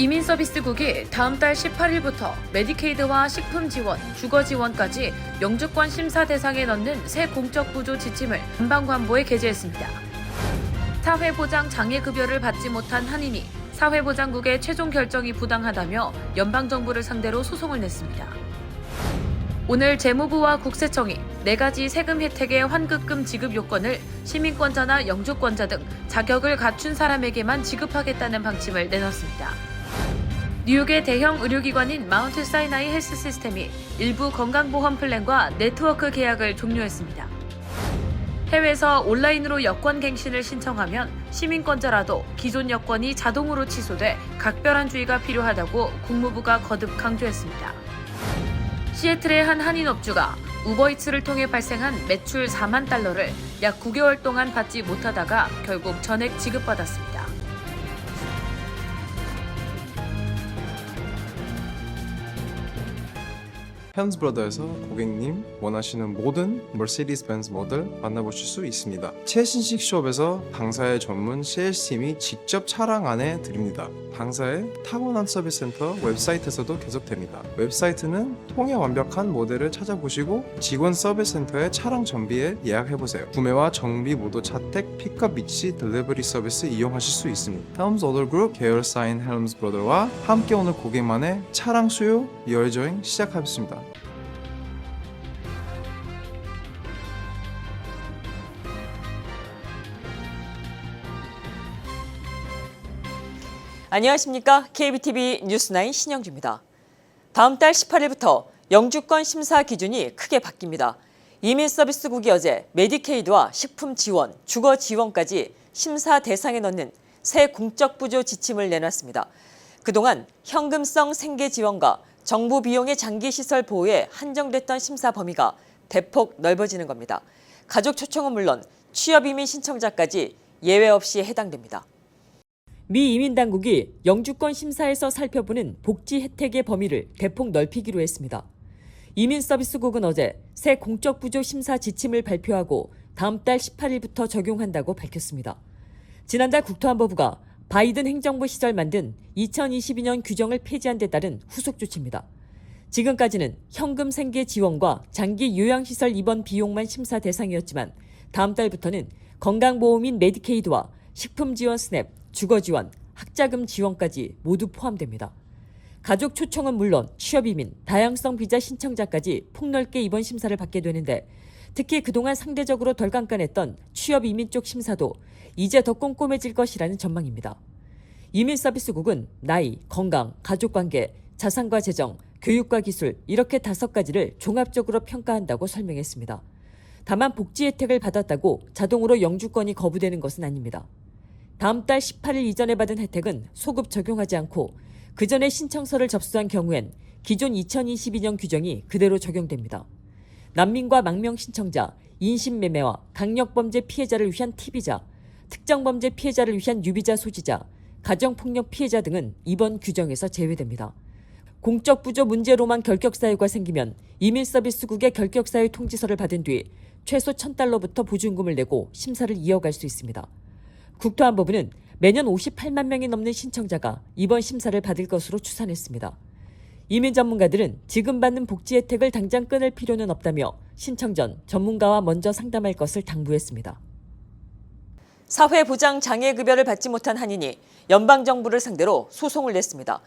이민서비스국이 다음 달 18일부터 메디케이드와 식품 지원, 주거 지원까지 영주권 심사 대상에 넣는 새 공적 부조 지침을 연방관보에 게재했습니다. 사회보장 장애급여를 받지 못한 한인이 사회보장국의 최종 결정이 부당하다며 연방정부를 상대로 소송을 냈습니다. 오늘 재무부와 국세청이 4가지 세금 혜택의 환급금 지급 요건을 시민권자나 영주권자 등 자격을 갖춘 사람에게만 지급하겠다는 방침을 내놨습니다. 뉴욕의 대형 의료기관인 마운트 사이나이 헬스 시스템이 일부 건강보험 플랜과 네트워크 계약을 종료했습니다. 해외에서 온라인으로 여권 갱신을 신청하면 시민권자라도 기존 여권이 자동으로 취소돼 각별한 주의가 필요하다고 국무부가 거듭 강조했습니다. 시애틀의 한 한인업주가 우버이츠를 통해 발생한 매출 4만 달러를 약 9개월 동안 받지 못하다가 결국 전액 지급받았습니다. 헬ms 브라더에서 고객님 원하시는 모든 머세디스 벤츠 모델 만나보실 수 있습니다. 최신식 숍에서 당사의 전문 세일스팀이 직접 차량 안에 드립니다. 당사의 타고난 서비스 센터 웹사이트에서도 계속됩니다. 웹사이트는 통해 완벽한 모델을 찾아보시고 직원 서비스 센터의 차량 정비에 예약해보세요. 구매와 정비 모두 차택, 픽업 위치, 딜리버리 서비스 이용하실 수 있습니다. 헬ms 오더 그룹 계열사인 헬ms 브라더와 함께 오늘 고객만의 차량 수요 여행 시작하겠습니다. 안녕하십니까. KBTV 뉴스9 신영주입니다. 다음 달 18일부터 영주권 심사 기준이 크게 바뀝니다. 이민서비스국이 어제 메디케이드와 식품 지원, 주거 지원까지 심사 대상에 넣는 새 공적 부조 지침을 내놨습니다. 그동안 현금성 생계 지원과 정부 비용의 장기시설 보호에 한정됐던 심사 범위가 대폭 넓어지는 겁니다. 가족 초청은 물론 취업 이민 신청자까지 예외 없이 해당됩니다. 미 이민당국이 영주권 심사에서 살펴보는 복지 혜택의 범위를 대폭 넓히기로 했습니다. 이민서비스국은 어제 새 공적 부조 심사 지침을 발표하고 다음 달 18일부터 적용한다고 밝혔습니다. 지난달 국토안보부가 바이든 행정부 시절 만든 2022년 규정을 폐지한 데 따른 후속 조치입니다. 지금까지는 현금 생계 지원과 장기 요양시설 입원 비용만 심사 대상이었지만 다음 달부터는 건강보험인 메디케이드와 식품 지원 스냅, 주거 지원, 학자금 지원까지 모두 포함됩니다. 가족 초청은 물론 취업 이민, 다양성 비자 신청자까지 폭넓게 이번 심사를 받게 되는데 특히 그동안 상대적으로 덜 깐깐했던 취업 이민 쪽 심사도 이제 더 꼼꼼해질 것이라는 전망입니다. 이민서비스국은 나이, 건강, 가족관계, 자산과 재정, 교육과 기술 이렇게 5가지를 종합적으로 평가한다고 설명했습니다. 다만 복지 혜택을 받았다고 자동으로 영주권이 거부되는 것은 아닙니다. 다음 달 18일 이전에 받은 혜택은 소급 적용하지 않고 그 전에 신청서를 접수한 경우엔 기존 2022년 규정이 그대로 적용됩니다. 난민과 망명 신청자, 인신매매와 강력범죄 피해자를 위한 T비자, 특정범죄 피해자를 위한 유비자 소지자, 가정폭력 피해자 등은 이번 규정에서 제외됩니다. 공적 부조 문제로만 결격사유가 생기면 이민서비스국의 결격사유 통지서를 받은 뒤 최소 $1,000부터 보증금을 내고 심사를 이어갈 수 있습니다. 국토안보부는 매년 58만 명이 넘는 신청자가 이번 심사를 받을 것으로 추산했습니다. 이민 전문가들은 지금 받는 복지 혜택을 당장 끊을 필요는 없다며 신청 전 전문가와 먼저 상담할 것을 당부했습니다. 사회보장 장애급여를 받지 못한 한인이 연방정부를 상대로 소송을 냈습니다.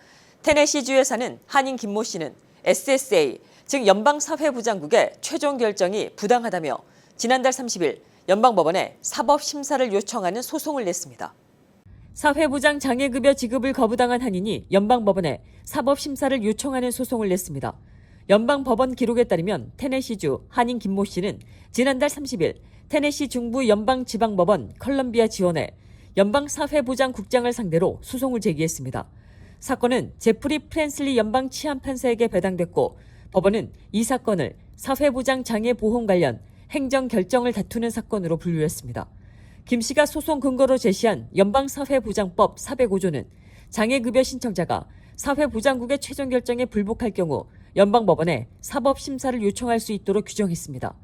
테네시주에 사는 한인 김모 씨는 SSA, 즉 연방사회보장국의 최종 결정이 부당하다며 지난달 30일 연방법원에 사법심사를 요청하는 소송을 냈습니다. 사회보장 장애급여 지급을 거부당한 한인이 연방법원에 사법심사를 요청하는 소송을 냈습니다. 연방법원 기록에 따르면 테네시주 한인 김모 씨는 지난달 30일 테네시 중부 연방지방법원 컬럼비아 지원에 연방사회보장국장을 상대로 소송을 제기했습니다. 사건은 제프리 프랜슬리 연방치안판사에게 배당됐고 법원은 이 사건을 사회보장 장애보험 관련 행정결정을 다투는 사건으로 분류했습니다. 김 씨가 소송 근거로 제시한 연방사회보장법 405조는 장애급여 신청자가 사회보장국의 최종 결정에 불복할 경우 연방법원에 사법심사를 요청할 수 있도록 규정했습니다.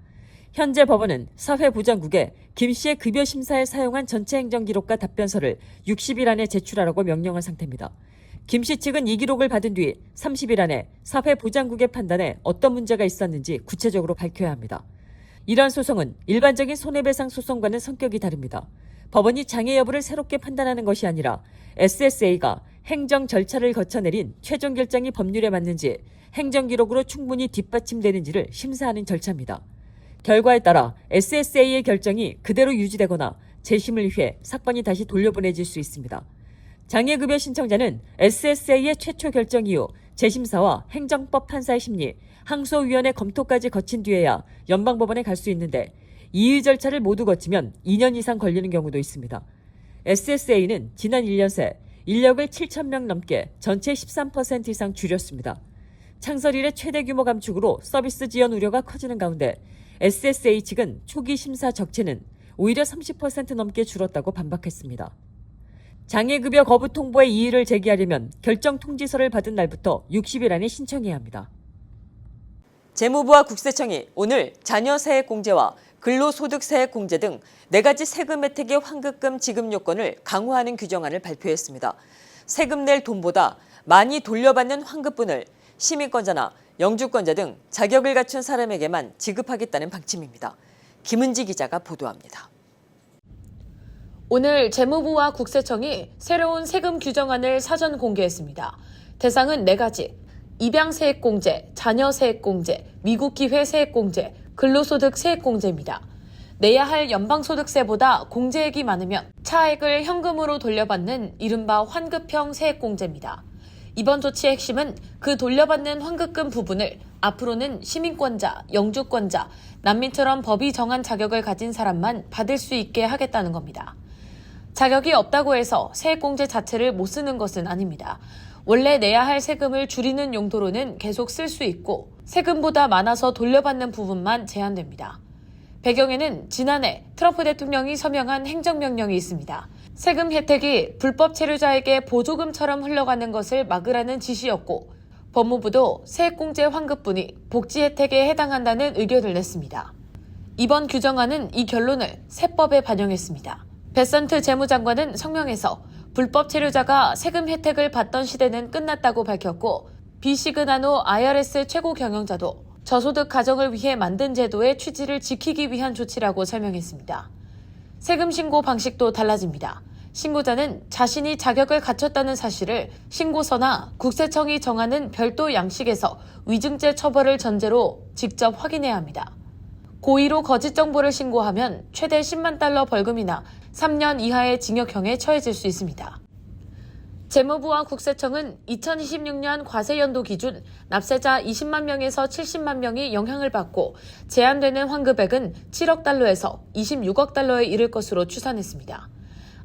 현재 법원은 사회보장국에 김 씨의 급여 심사에 사용한 전체 행정기록과 답변서를 60일 안에 제출하라고 명령한 상태입니다. 김 씨 측은 이 기록을 받은 뒤 30일 안에 사회보장국의 판단에 어떤 문제가 있었는지 구체적으로 밝혀야 합니다. 이러한 소송은 일반적인 손해배상 소송과는 성격이 다릅니다. 법원이 장애 여부를 새롭게 판단하는 것이 아니라 SSA가 행정 절차를 거쳐 내린 최종 결정이 법률에 맞는지 행정기록으로 충분히 뒷받침되는지를 심사하는 절차입니다. 결과에 따라 SSA의 결정이 그대로 유지되거나 재심을 위해 사건이 다시 돌려보내질 수 있습니다. 장애급여 신청자는 SSA의 최초 결정 이후 재심사와 행정법 판사의 심리, 항소위원회 검토까지 거친 뒤에야 연방법원에 갈 수 있는데 이의 절차를 모두 거치면 2년 이상 걸리는 경우도 있습니다. SSA는 지난 1년 새 인력을 7,000명 넘게 전체 13% 이상 줄였습니다. 창설 이래 최대 규모 감축으로 서비스 지연 우려가 커지는 가운데 SSA 측은 초기 심사 적체는 오히려 30% 넘게 줄었다고 반박했습니다. 장애급여 거부 통보에 이의를 제기하려면 결정 통지서를 받은 날부터 60일 안에 신청해야 합니다. 재무부와 국세청이 오늘 자녀 세액공제와 근로소득 세액공제 등 4가지 세금 혜택의 환급금 지급 요건을 강화하는 규정안을 발표했습니다. 세금 낼 돈보다 많이 돌려받는 환급분을 시민권자나 영주권자 등 자격을 갖춘 사람에게만 지급하겠다는 방침입니다. 김은지 기자가 보도합니다. 오늘 재무부와 국세청이 새로운 세금 규정안을 사전 공개했습니다. 대상은 4가지, 입양세액공제, 자녀세액공제, 미국기회 세액공제, 근로소득 세액공제입니다. 내야 할 연방소득세보다 공제액이 많으면 차액을 현금으로 돌려받는 이른바 환급형 세액공제입니다. 이번 조치의 핵심은 그 돌려받는 환급금 부분을 앞으로는 시민권자, 영주권자, 난민처럼 법이 정한 자격을 가진 사람만 받을 수 있게 하겠다는 겁니다. 자격이 없다고 해서 세액공제 자체를 못 쓰는 것은 아닙니다. 원래 내야 할 세금을 줄이는 용도로는 계속 쓸 수 있고 세금보다 많아서 돌려받는 부분만 제한됩니다. 배경에는 지난해 트럼프 대통령이 서명한 행정명령이 있습니다. 세금 혜택이 불법 체류자에게 보조금처럼 흘러가는 것을 막으라는 지시였고 법무부도 세액공제 환급분이 복지 혜택에 해당한다는 의견을 냈습니다. 이번 규정안은 이 결론을 세법에 반영했습니다. 베선트 재무장관은 성명에서 불법 체류자가 세금 혜택을 받던 시대는 끝났다고 밝혔고 비시그나노 IRS 최고 경영자도 저소득 가정을 위해 만든 제도의 취지를 지키기 위한 조치라고 설명했습니다. 세금 신고 방식도 달라집니다. 신고자는 자신이 자격을 갖췄다는 사실을 신고서나 국세청이 정하는 별도 양식에서 위증죄 처벌을 전제로 직접 확인해야 합니다. 고의로 거짓 정보를 신고하면 최대 10만 달러 벌금이나 3년 이하의 징역형에 처해질 수 있습니다. 재무부와 국세청은 2026년 과세연도 기준 납세자 20만 명에서 70만 명이 영향을 받고 제한되는 환급액은 7억 달러에서 26억 달러에 이를 것으로 추산했습니다.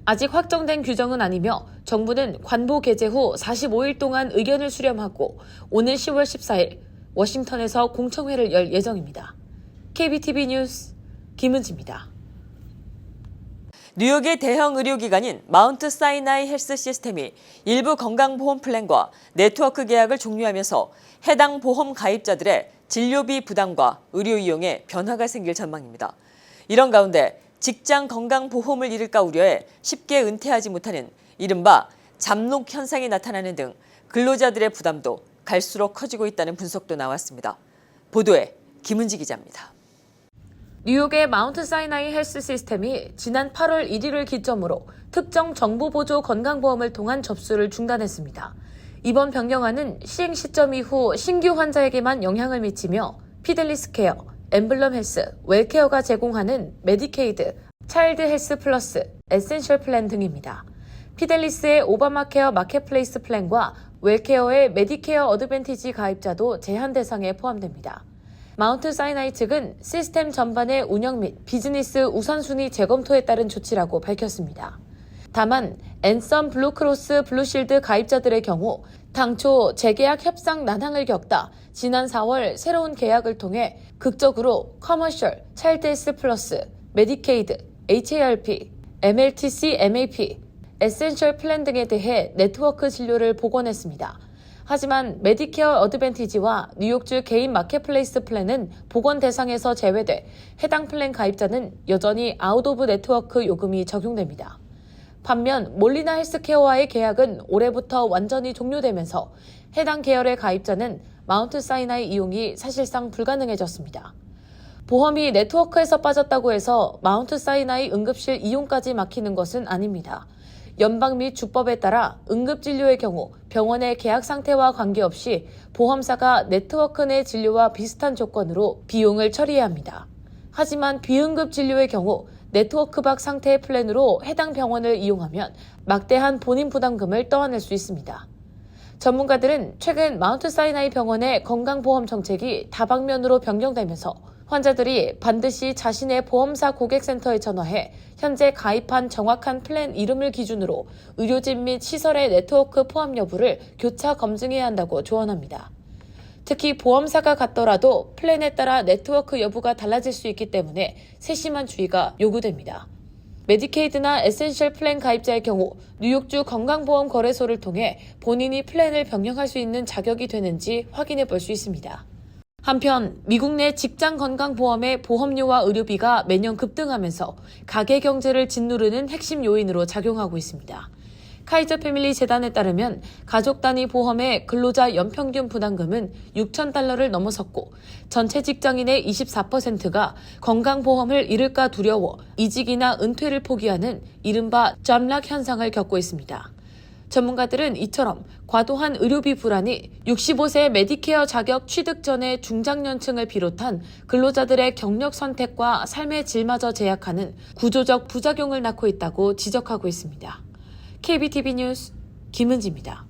아직 확정된 규정은 아니며 정부는 관보 개최 후 45일 동안 의견을 수렴하고 오늘 10월 14일 워싱턴에서 공청회를 열 예정입니다. KBTV 뉴스 김은지입니다. 뉴욕의 대형 의료기관인 마운트 사이나이 헬스 시스템이 일부 건강보험 플랜과 네트워크 계약을 종료하면서 해당 보험 가입자들의 진료비 부담과 의료 이용에 변화가 생길 전망입니다. 이런 가운데 직장 건강보험을 잃을까 우려해 쉽게 은퇴하지 못하는 이른바 잠록 현상이 나타나는 등 근로자들의 부담도 갈수록 커지고 있다는 분석도 나왔습니다. 보도에 김은지 기자입니다. 뉴욕의 마운트 사이나이 헬스 시스템이 지난 8월 1일을 기점으로 특정 정보보조 건강보험을 통한 접수를 중단했습니다. 이번 변경안은 시행 시점 이후 신규 환자에게만 영향을 미치며 피델리스 케어, 엠블럼 헬스, 웰케어가 제공하는 메디케이드, 차일드 헬스 플러스, 에센셜 플랜 등입니다. 피델리스의 오바마케어 마켓플레이스 플랜과 웰케어의 메디케어 어드밴티지 가입자도 제한 대상에 포함됩니다. 마운트 사이나이 측은 시스템 전반의 운영 및 비즈니스 우선순위 재검토에 따른 조치라고 밝혔습니다. 다만 앤썸 블루크로스 블루실드 가입자들의 경우 당초 재계약 협상 난항을 겪다 지난 4월 새로운 계약을 통해 극적으로 커머셜, 차일드스 플러스, 메디케이드, HARP, MLTC, MAP, 에센셜 플랜 등에 대해 네트워크 진료를 복원했습니다. 하지만 메디케어 어드밴티지와 뉴욕주 개인 마켓플레이스 플랜은 복원 대상에서 제외돼 해당 플랜 가입자는 여전히 아웃 오브 네트워크 요금이 적용됩니다. 반면 몰리나 헬스케어와의 계약은 올해부터 완전히 종료되면서 해당 계열의 가입자는 마운트 사이나이 이용이 사실상 불가능해졌습니다. 보험이 네트워크에서 빠졌다고 해서 마운트 사이나이 응급실 이용까지 막히는 것은 아닙니다. 연방 및 주법에 따라 응급진료의 경우 병원의 계약 상태와 관계없이 보험사가 네트워크 내 진료와 비슷한 조건으로 비용을 처리해야 합니다. 하지만 비응급 진료의 경우 네트워크 밖 상태의 플랜으로 해당 병원을 이용하면 막대한 본인 부담금을 떠안을 수 있습니다. 전문가들은 최근 마운트 사이나이 병원의 건강보험 정책이 다방면으로 변경되면서 환자들이 반드시 자신의 보험사 고객센터에 전화해 현재 가입한 정확한 플랜 이름을 기준으로 의료진 및 시설의 네트워크 포함 여부를 교차 검증해야 한다고 조언합니다. 특히 보험사가 같더라도 플랜에 따라 네트워크 여부가 달라질 수 있기 때문에 세심한 주의가 요구됩니다. 메디케이드나 에센셜 플랜 가입자의 경우 뉴욕주 건강보험 거래소를 통해 본인이 플랜을 변경할 수 있는 자격이 되는지 확인해 볼 수 있습니다. 한편 미국 내 직장 건강보험의 보험료와 의료비가 매년 급등하면서 가계 경제를 짓누르는 핵심 요인으로 작용하고 있습니다. 카이저 패밀리 재단에 따르면 가족 단위 보험의 근로자 연평균 부담금은 $6,000를 넘어섰고 전체 직장인의 24%가 건강보험을 잃을까 두려워 이직이나 은퇴를 포기하는 이른바 잠락 현상을 겪고 있습니다. 전문가들은 이처럼 과도한 의료비 불안이 65세 메디케어 자격 취득 전의 중장년층을 비롯한 근로자들의 경력 선택과 삶의 질마저 제약하는 구조적 부작용을 낳고 있다고 지적하고 있습니다. KBTV 뉴스 김은지입니다.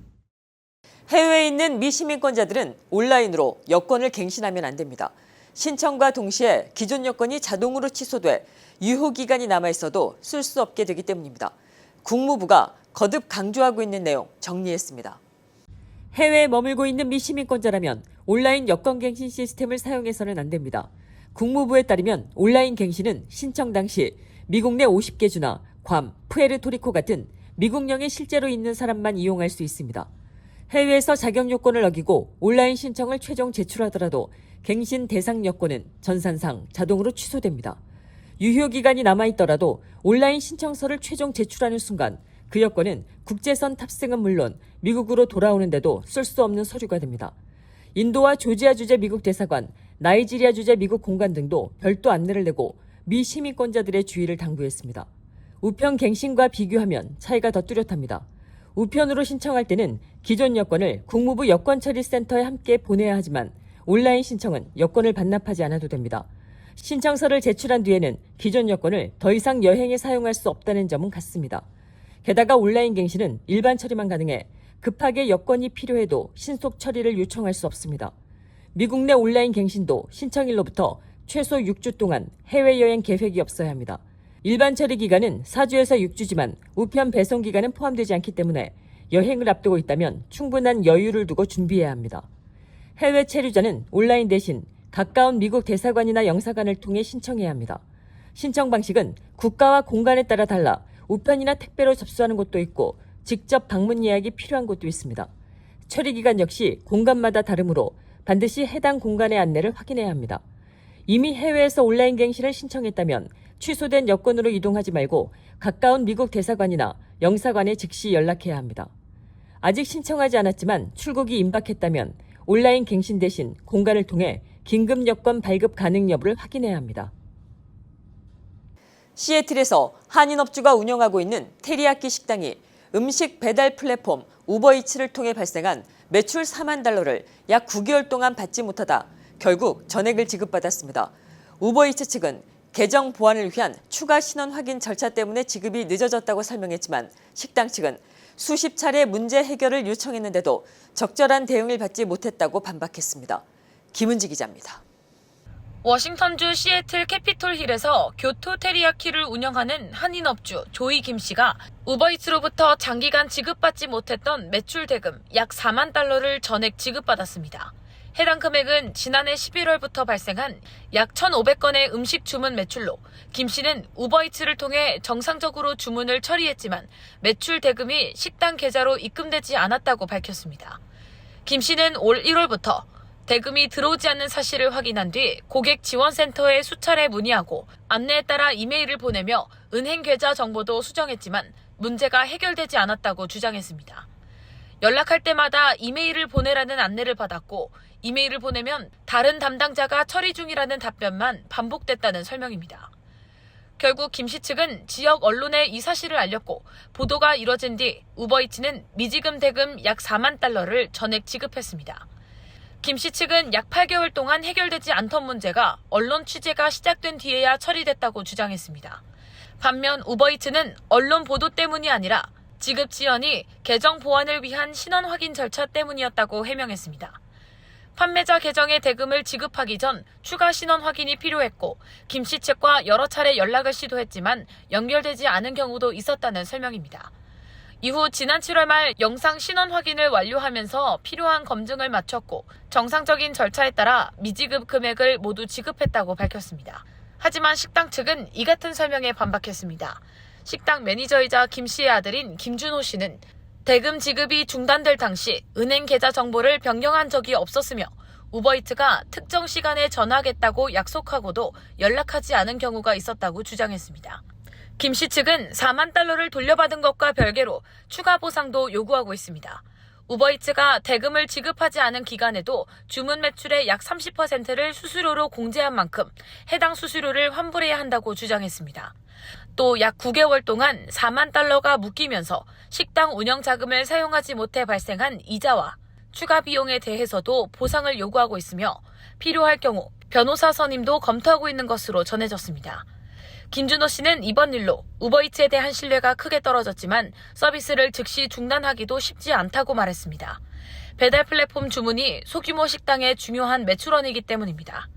해외에 있는 미시민권자들은 온라인으로 여권을 갱신하면 안 됩니다. 신청과 동시에 기존 여권이 자동으로 취소돼 유효기간이 남아있어도 쓸 수 없게 되기 때문입니다. 국무부가 거듭 강조하고 있는 내용 정리했습니다. 해외에 머물고 있는 미시민권자라면 온라인 여권 갱신 시스템을 사용해서는 안 됩니다. 국무부에 따르면 온라인 갱신은 신청 당시 미국 내 50개 주나 괌, 푸에르토리코 같은 미국령이 실제로 있는 사람만 이용할 수 있습니다. 해외에서 자격 요건을 어기고 온라인 신청을 최종 제출하더라도 갱신 대상 여권은 전산상 자동으로 취소됩니다. 유효기간이 남아있더라도 온라인 신청서를 최종 제출하는 순간 그 여권은 국제선 탑승은 물론 미국으로 돌아오는데도 쓸 수 없는 서류가 됩니다. 인도와 조지아 주재 미국 대사관, 나이지리아 주재 미국 공관 등도 별도 안내를 내고 미 시민권자들의 주의를 당부했습니다. 우편 갱신과 비교하면 차이가 더 뚜렷합니다. 우편으로 신청할 때는 기존 여권을 국무부 여권처리센터에 함께 보내야 하지만 온라인 신청은 여권을 반납하지 않아도 됩니다. 신청서를 제출한 뒤에는 기존 여권을 더 이상 여행에 사용할 수 없다는 점은 같습니다. 게다가 온라인 갱신은 일반 처리만 가능해 급하게 여권이 필요해도 신속 처리를 요청할 수 없습니다. 미국 내 온라인 갱신도 신청일로부터 최소 6주 동안 해외여행 계획이 없어야 합니다. 일반 처리 기간은 4주에서 6주지만 우편 배송 기간은 포함되지 않기 때문에 여행을 앞두고 있다면 충분한 여유를 두고 준비해야 합니다. 해외 체류자는 온라인 대신 가까운 미국 대사관이나 영사관을 통해 신청해야 합니다. 신청 방식은 국가와 공간에 따라 달라 우편이나 택배로 접수하는 곳도 있고 직접 방문 예약이 필요한 곳도 있습니다. 처리 기간 역시 공간마다 다르므로 반드시 해당 공간의 안내를 확인해야 합니다. 이미 해외에서 온라인 갱신을 신청했다면 취소된 여권으로 이동하지 말고 가까운 미국 대사관이나 영사관에 즉시 연락해야 합니다. 아직 신청하지 않았지만 출국이 임박했다면 온라인 갱신 대신 공간을 통해 긴급 여권 발급 가능 여부를 확인해야 합니다. 시애틀에서 한인업주가 운영하고 있는 테리야끼 식당이 음식 배달 플랫폼 우버이츠를 통해 발생한 매출 $40,000를 약 9개월 동안 받지 못하다 결국 전액을 지급받았습니다. 우버이츠 측은 계정 보완을 위한 추가 신원 확인 절차 때문에 지급이 늦어졌다고 설명했지만 식당 측은 수십 차례 문제 해결을 요청했는데도 적절한 대응을 받지 못했다고 반박했습니다. 김은지 기자입니다. 워싱턴주 시애틀 캐피톨힐에서 교토 테리야키를 운영하는 한인업주 조이 김 씨가 우버이츠로부터 장기간 지급받지 못했던 매출 대금 약 $40,000를 전액 지급받았습니다. 해당 금액은 지난해 11월부터 발생한 약 1,500건의 음식 주문 매출로 김 씨는 우버이츠를 통해 정상적으로 주문을 처리했지만 매출 대금이 식당 계좌로 입금되지 않았다고 밝혔습니다. 김 씨는 올 1월부터 대금이 들어오지 않는 사실을 확인한 뒤 고객 지원센터에 수차례 문의하고 안내에 따라 이메일을 보내며 은행 계좌 정보도 수정했지만 문제가 해결되지 않았다고 주장했습니다. 연락할 때마다 이메일을 보내라는 안내를 받았고 이메일을 보내면 다른 담당자가 처리 중이라는 답변만 반복됐다는 설명입니다. 결국 김씨 측은 지역 언론에 이 사실을 알렸고 보도가 이뤄진 뒤 우버이츠는 미지급 대금 약 4만 달러를 전액 지급했습니다. 김씨 측은 약 8개월 동안 해결되지 않던 문제가 언론 취재가 시작된 뒤에야 처리됐다고 주장했습니다. 반면 우버이츠는 언론 보도 때문이 아니라 지급 지연이 계정 보완을 위한 신원 확인 절차 때문이었다고 해명했습니다. 판매자 계정에 대금을 지급하기 전 추가 신원 확인이 필요했고 김씨 측과 여러 차례 연락을 시도했지만 연결되지 않은 경우도 있었다는 설명입니다. 이후 지난 7월 말 영상 신원 확인을 완료하면서 필요한 검증을 마쳤고 정상적인 절차에 따라 미지급 금액을 모두 지급했다고 밝혔습니다. 하지만 식당 측은 이 같은 설명에 반박했습니다. 식당 매니저이자 김 씨의 아들인 김준호 씨는 대금 지급이 중단될 당시 은행 계좌 정보를 변경한 적이 없었으며 우버이트가 특정 시간에 전화하겠다고 약속하고도 연락하지 않은 경우가 있었다고 주장했습니다. 김 씨 측은 4만 달러를 돌려받은 것과 별개로 추가 보상도 요구하고 있습니다. 우버이츠가 대금을 지급하지 않은 기간에도 주문 매출의 약 30%를 수수료로 공제한 만큼 해당 수수료를 환불해야 한다고 주장했습니다. 또 약 9개월 동안 4만 달러가 묶이면서 식당 운영 자금을 사용하지 못해 발생한 이자와 추가 비용에 대해서도 보상을 요구하고 있으며 필요할 경우 변호사 선임도 검토하고 있는 것으로 전해졌습니다. 김준호 씨는 이번 일로 우버이츠에 대한 신뢰가 크게 떨어졌지만 서비스를 즉시 중단하기도 쉽지 않다고 말했습니다. 배달 플랫폼 주문이 소규모 식당의 중요한 매출원이기 때문입니다.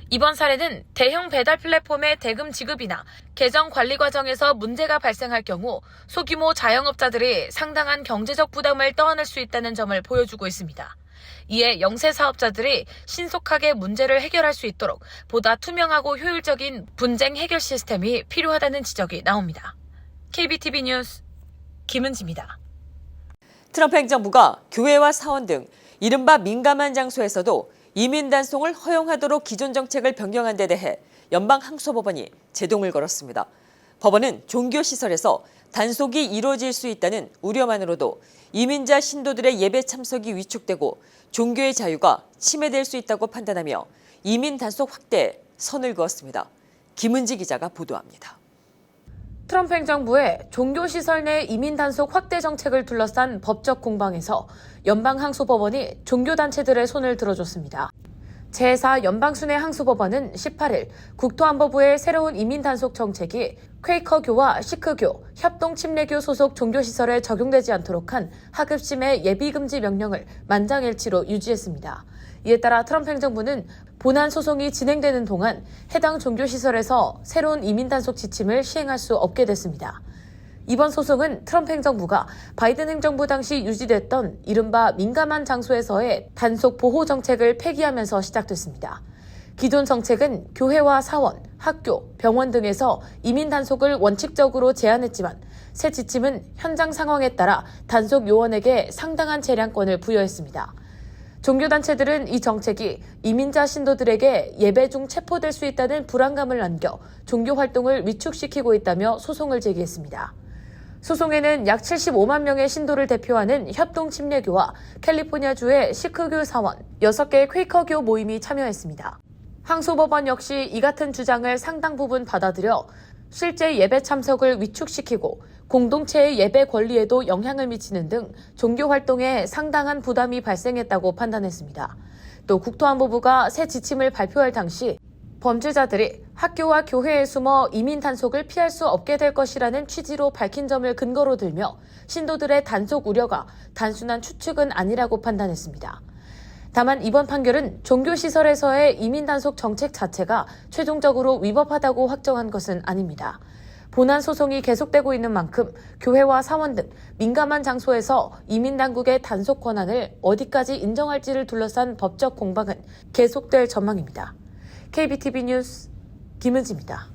이번 사례는 대형 배달 플랫폼의 대금 지급이나 계정 관리 과정에서 문제가 발생할 경우 소규모 자영업자들이 상당한 경제적 부담을 떠안을 수 있다는 점을 보여주고 있습니다. 이에 영세 사업자들이 신속하게 문제를 해결할 수 있도록 보다 투명하고 효율적인 분쟁 해결 시스템이 필요하다는 지적이 나옵니다. KBTV 뉴스 김은지입니다. 트럼프 행정부가 교회와 사원 등 이른바 민감한 장소에서도 이민 단속을 허용하도록 기존 정책을 변경한 데 대해 연방항소법원이 제동을 걸었습니다. 법원은 종교시설에서 단속이 이루어질 수 있다는 우려만으로도 이민자 신도들의 예배 참석이 위축되고 종교의 자유가 침해될 수 있다고 판단하며 이민 단속 확대에 선을 그었습니다. 김은지 기자가 보도합니다. 트럼프 행정부의 종교시설 내 이민 단속 확대 정책을 둘러싼 법적 공방에서 연방항소법원이 종교단체들의 손을 들어줬습니다. 제4 연방순회 항소법원은 18일 국토안보부의 새로운 이민 단속 정책이 퀘이커교와 시크교, 협동침례교 소속 종교시설에 적용되지 않도록 한 하급심의 예비금지 명령을 만장일치로 유지했습니다. 이에 따라 트럼프 행정부는 본안 소송이 진행되는 동안 해당 종교시설에서 새로운 이민 단속 지침을 시행할 수 없게 됐습니다. 이번 소송은 트럼프 행정부가 바이든 행정부 당시 유지됐던 이른바 민감한 장소에서의 단속 보호 정책을 폐기하면서 시작됐습니다. 기존 정책은 교회와 사원, 학교, 병원 등에서 이민 단속을 원칙적으로 제한했지만 새 지침은 현장 상황에 따라 단속 요원에게 상당한 재량권을 부여했습니다. 종교단체들은 이 정책이 이민자 신도들에게 예배 중 체포될 수 있다는 불안감을 안겨 종교활동을 위축시키고 있다며 소송을 제기했습니다. 소송에는 약 75만 명의 신도를 대표하는 협동침례교와 캘리포니아주의 시크교 사원, 6개의 퀘이커교 모임이 참여했습니다. 항소법원 역시 이 같은 주장을 상당 부분 받아들여 실제 예배 참석을 위축시키고 공동체의 예배 권리에도 영향을 미치는 등 종교활동에 상당한 부담이 발생했다고 판단했습니다. 또 국토안보부가 새 지침을 발표할 당시 범죄자들이 학교와 교회에 숨어 이민 단속을 피할 수 없게 될 것이라는 취지로 밝힌 점을 근거로 들며 신도들의 단속 우려가 단순한 추측은 아니라고 판단했습니다. 다만 이번 판결은 종교시설에서의 이민 단속 정책 자체가 최종적으로 위법하다고 확정한 것은 아닙니다. 본안 소송이 계속되고 있는 만큼 교회와 사원 등 민감한 장소에서 이민 당국의 단속 권한을 어디까지 인정할지를 둘러싼 법적 공방은 계속될 전망입니다. KBTV 뉴스 김은지입니다.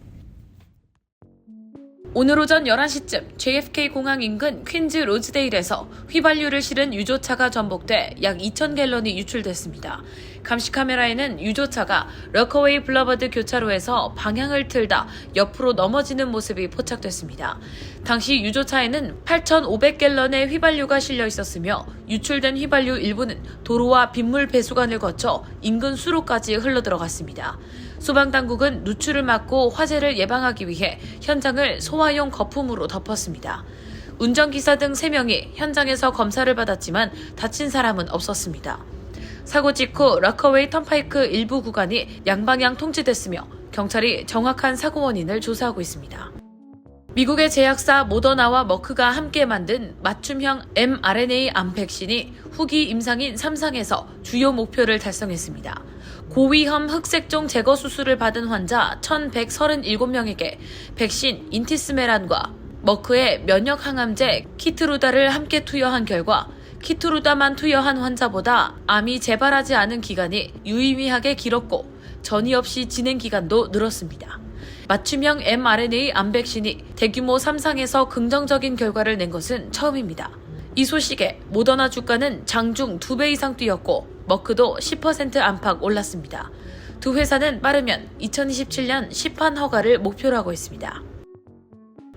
오늘 오전 11시쯤 JFK 공항 인근 퀸즈 로즈데일에서 휘발유를 실은 유조차가 전복돼 약 2,000갤런이 유출됐습니다. 감시 카메라에는 유조차가 러커웨이 블러버드 교차로에서 방향을 틀다 옆으로 넘어지는 모습이 포착됐습니다. 당시 유조차에는 8,500갤런의 휘발유가 실려 있었으며 유출된 휘발유 일부는 도로와 빗물 배수관을 거쳐 인근 수로까지 흘러들어갔습니다. 소방당국은 누출을 막고 화재를 예방하기 위해 현장을 소화용 거품으로 덮었습니다. 운전기사 등 3명이 현장에서 검사를 받았지만 다친 사람은 없었습니다. 사고 직후 러커웨이 턴파이크 일부 구간이 양방향 통제됐으며 경찰이 정확한 사고 원인을 조사하고 있습니다. 미국의 제약사 모더나와 머크가 함께 만든 맞춤형 mRNA 암 백신이 후기 임상인 3상에서 주요 목표를 달성했습니다. 고위험 흑색종 제거 수술을 받은 환자 1,137명에게 백신 인티스메란과 머크의 면역 항암제 키트루다를 함께 투여한 결과 키트루다만 투여한 환자보다 암이 재발하지 않은 기간이 유의미하게 길었고 전이 없이 진행 기간도 늘었습니다. 맞춤형 mRNA 암 백신이 대규모 3상에서 긍정적인 결과를 낸 것은 처음입니다. 이 소식에 모더나 주가는 장중 2배 이상 뛰었고 머크도 10% 안팎 올랐습니다. 두 회사는 빠르면 2027년 시판 허가를 목표로 하고 있습니다.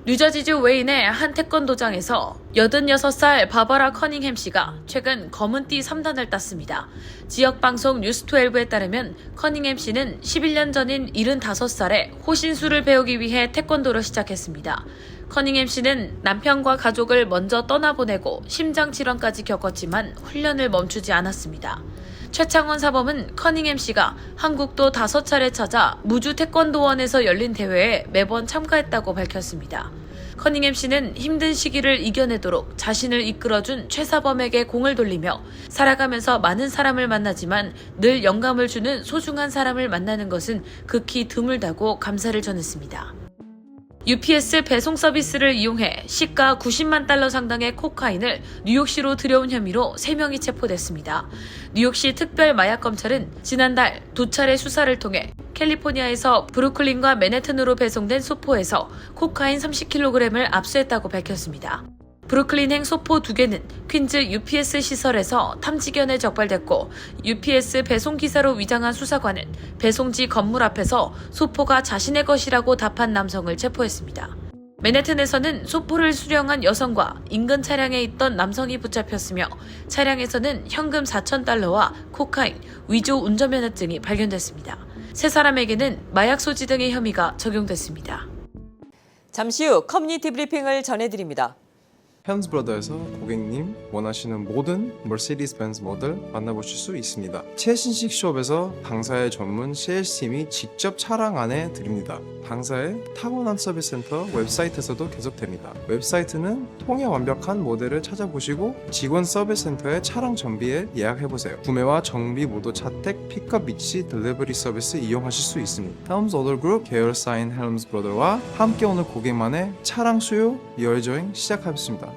뉴저지주 웨인의 한 태권도장에서 86살 바바라 커닝햄 씨가 최근 검은띠 3단을 땄습니다. 지역방송 뉴스12에 따르면 커닝햄 씨는 11년 전인 75살에 호신술을 배우기 위해 태권도를 시작했습니다. 커닝햄 씨는 남편과 가족을 먼저 떠나보내고 심장질환까지 겪었지만 훈련을 멈추지 않았습니다. 최창원 사범은 커닝햄 씨가 한국도 5차례 찾아 무주 태권도원에서 열린 대회에 매번 참가했다고 밝혔습니다. 커닝햄 씨는 힘든 시기를 이겨내도록 자신을 이끌어준 최 사범에게 공을 돌리며 살아가면서 많은 사람을 만나지만 늘 영감을 주는 소중한 사람을 만나는 것은 극히 드물다고 감사를 전했습니다. UPS 배송 서비스를 이용해 시가 90만 달러 상당의 코카인을 뉴욕시로 들여온 혐의로 3명이 체포됐습니다. 뉴욕시 특별마약검찰은 지난달 2차례 수사를 통해 캘리포니아에서 브루클린과 맨해튼으로 배송된 소포에서 코카인 30kg을 압수했다고 밝혔습니다. 브루클린행 소포 2개는 퀸즈 UPS 시설에서 탐지견에 적발됐고 UPS 배송기사로 위장한 수사관은 배송지 건물 앞에서 소포가 자신의 것이라고 답한 남성을 체포했습니다. 맨해튼에서는 소포를 수령한 여성과 인근 차량에 있던 남성이 붙잡혔으며 차량에서는 현금 4,000달러와 코카인, 위조 운전면허증이 발견됐습니다. 세 사람에게는 마약 소지 등의 혐의가 적용됐습니다. 잠시 후 커뮤니티 브리핑을 전해드립니다. 헬름스브러더에서 고객님 원하시는 모든 머시디스 벤츠 모델 만나보실 수 있습니다. 최신식 숍에서 방사의 전문 세일스팀이 직접 차량 안에 드립니다. 방사의 타고난 서비스 센터 웹사이트에서도 계속됩니다. 웹사이트는 통해 완벽한 모델을 찾아보시고 직원 서비스 센터의 차량 정비에 예약해보세요. 구매와 정비 모두 자택 픽업 위치 딜리버리 서비스 이용하실 수 있습니다. 헬름스 오더 그룹 계열사인 헬름스브러더와 함께 오는 고객만의 차량 수요 여행 시작하겠습니다.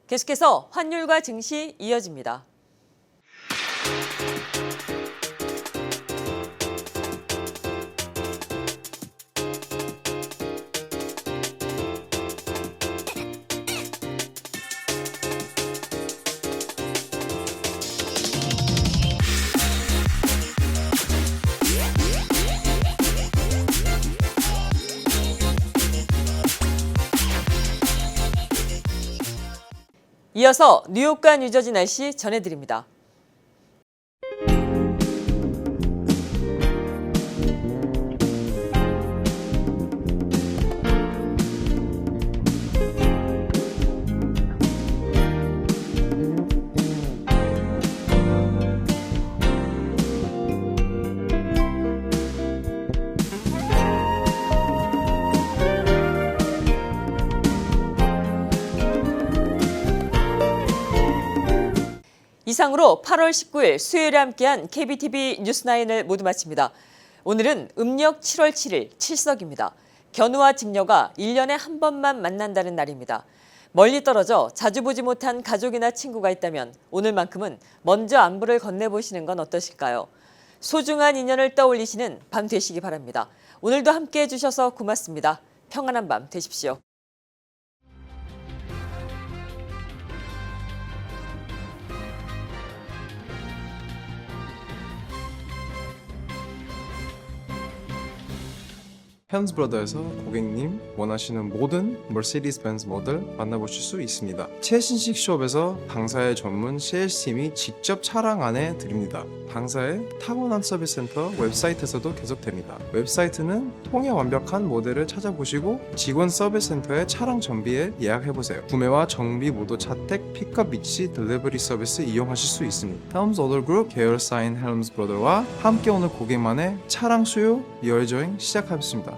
계속해서 환율과 증시 이어집니다. 이어서 뉴욕과 뉴저지 날씨 전해드립니다. 이상으로 8월 19일 수요일에 함께한 KBTV 뉴스9을 모두 마칩니다. 오늘은 음력 7월 7일 칠석입니다. 견우와 직녀가 1년에 한 번만 만난다는 날입니다. 멀리 떨어져 자주 보지 못한 가족이나 친구가 있다면 오늘만큼은 먼저 안부를 건네보시는 건 어떠실까요? 소중한 인연을 떠올리시는 밤 되시기 바랍니다. 오늘도 함께해 주셔서 고맙습니다. 평안한 밤 되십시오. 헬ms 브라더에서 고객님 원하시는 모든 머시디스 벤츠 모델 만나보실 수 있습니다. 최신식 숍에서 방사의 전문 세일스팀이 직접 차량 안에 드립니다. 방사의 타고난 서비스 센터 웹사이트에서도 계속됩니다. 웹사이트는 통해 완벽한 모델을 찾아보시고 직원 서비스 센터의 차량 정비에 예약해보세요. 구매와 정비 모두 자택 픽업 위치 딜리버리 서비스 이용하실 수 있습니다. 헬ms 오더 그룹 계열사인 헬ms 브라더와 함께 오늘 고객만의 차량 수요 여행 시작하겠습니다.